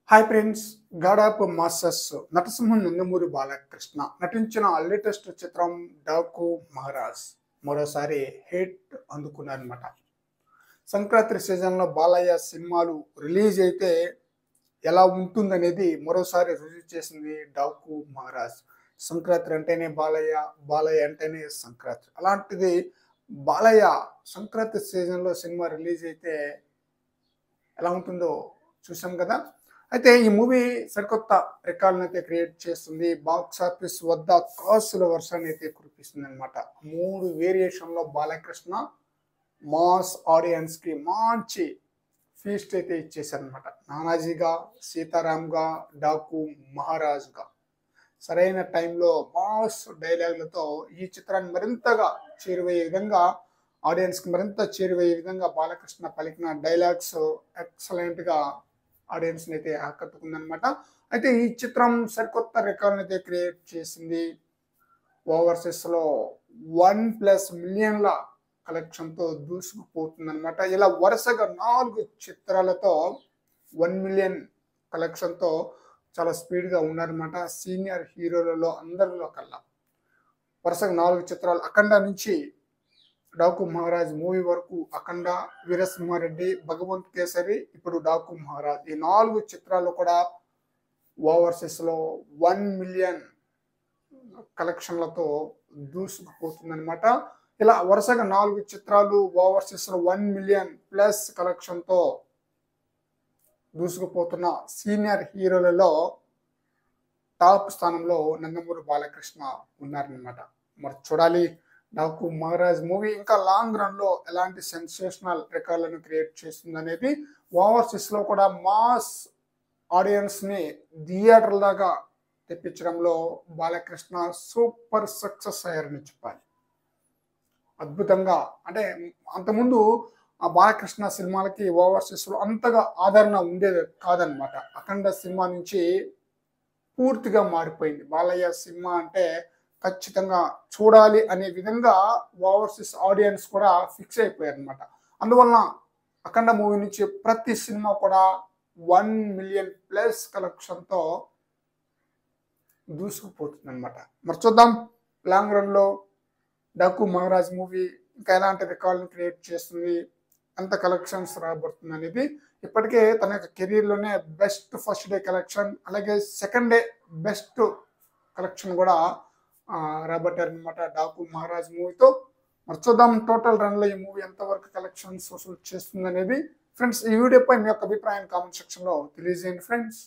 Hi friends, god of masters నటసింహం నందమూరి బాలకృష్ణ నటించిన latest చిత్రం డాకు మహారాజ్ మరోసారి హిట్ అందుకున్నారనమాట. సంక్రాంతి సీజన్లో బాలయ్య సినిమాలు రిలీజ్ అయితే ఎలా ఉంటుందనేది మరోసారి రుజువు చేసింది డాకు మహారాజ్. సంక్రాంతి అంటేనే బాలయ్య, బాలయ్య అంటేనే సంక్రాంతి. అలాంటిది బాలయ్య సంక్రాంతి సీజన్లో సినిమా రిలీజ్ అయితే ఎలా ఉంటుందో చూసాం కదా. అయితే ఈ మూవీ సరికొత్త రికార్డులను అయితే క్రియేట్ చేస్తుంది. బాక్స్ ఆఫీస్ వద్ద కాసుల వర్షాన్ని అయితే కురిపిస్తుంది అనమాట. 3 వేరియేషన్లో బాలకృష్ణ మాస్ ఆడియన్స్ కి మంచి ఫీస్ట్ అయితే ఇచ్చేసారనమాట. నానాజీగా, సీతారాంగా, డాకు మహారాజ్గా సరైన టైంలో మాస్ డైలాగులతో ఈ చిత్రాన్ని మరింతగా చేరువయ్యే విధంగా, ఆడియన్స్కి మరింత చేరువయ్యే విధంగా బాలకృష్ణ పలికిన డైలాగ్స్ ఎక్సలెంట్గా ఆడియన్స్ని అయితే ఆకట్టుకుందనమాట. అయితే ఈ చిత్రం సరికొత్త రికార్డుని అయితే క్రియేట్ చేసింది. ఓవర్సీస్లో 1+ మిలియన్ల కలెక్షన్తో దూసుకుపోతుందనమాట. ఇలా వరుసగా 4 చిత్రాలతో 1 మిలియన్ కలెక్షన్తో చాలా స్పీడ్గా ఉన్నారనమాట. సీనియర్ హీరోలలో అందరిలో కల్లా వరుసగా 4 చిత్రాలు, అఖండ నుంచి డాకు మహారాజ్ మూవీ వరకు, అఖండ, వీరసింహారెడ్డి, భగవంత్ కేసరి, ఇప్పుడు డాకు మహారాజ్, ఈ 4 చిత్రాలు కూడా ఓవర్సీస్లో 1 మిలియన్ కలెక్షన్లతో దూసుకుపోతుందన్నమాట. ఇలా వరుసగా 4 చిత్రాలు ఓవర్సీస్లో 1 మిలియన్ ప్లస్ కలెక్షన్తో దూసుకుపోతున్న సీనియర్ హీరోలలో టాప్ స్థానంలో నందమూరి బాలకృష్ణ ఉన్నారనమాట. మరి చూడాలి డాకు మహారాజ్ మూవీ ఇంకా లాంగ్ రన్ లో ఎలాంటి సెన్సేషనల్ రికార్డులను క్రియేట్ చేస్తుంది అనేది. ఓవర్సీస్ లో కూడా మాస్ ఆడియన్స్ ని థియేటర్ దాకా తెప్పించడంలో బాలకృష్ణ సూపర్ సక్సెస్ అయ్యారని చెప్పాలి. అద్భుతంగా, అంటే అంతకుముందు ఆ బాలకృష్ణ సినిమాలకి ఓవర్సీస్ లో అంతగా ఆదరణ ఉండేది కాదనమాట. అఖండ సినిమా నుంచి పూర్తిగా మారిపోయింది. బాలయ్య సినిమా అంటే ఖచ్చితంగా చూడాలి అనే విధంగా ఓవర్సీస్ ఆడియన్స్ కూడా ఫిక్స్ అయిపోయారు అనమాట. అందువలన అఖండ మూవీ నుంచి ప్రతి సినిమా కూడా 1 మిలియన్ ప్లస్ కలెక్షన్తో దూసుకుపోతుంది అనమాట. మరి చూద్దాం లాంగ్ రన్లో డాకు మహారాజ్ మూవీ ఇంకా ఎలాంటి రికార్డుని క్రియేట్ చేస్తుంది, ఎంత కలెక్షన్స్ రాబడుతుంది అనేది. ఇప్పటికే తన యొక్క కెరీర్లోనే బెస్ట్ ఫస్ట్ డే కలెక్షన్, అలాగే సెకండ్ డే బెస్ట్ కలెక్షన్ కూడా రాబట్టారనమాట డాకు మహారాజ్ మూవీతో. మరి చూద్దాం టోటల్ రన్లో ఈ మూవీ ఎంతవరకు కలెక్షన్స్ వసూలు చేస్తుంది అనేది. ఫ్రెండ్స్, ఈ వీడియోపై మీ యొక్క అభిప్రాయం కామెంట్ సెక్షన్లో తెలియజేయండి ఫ్రెండ్స్.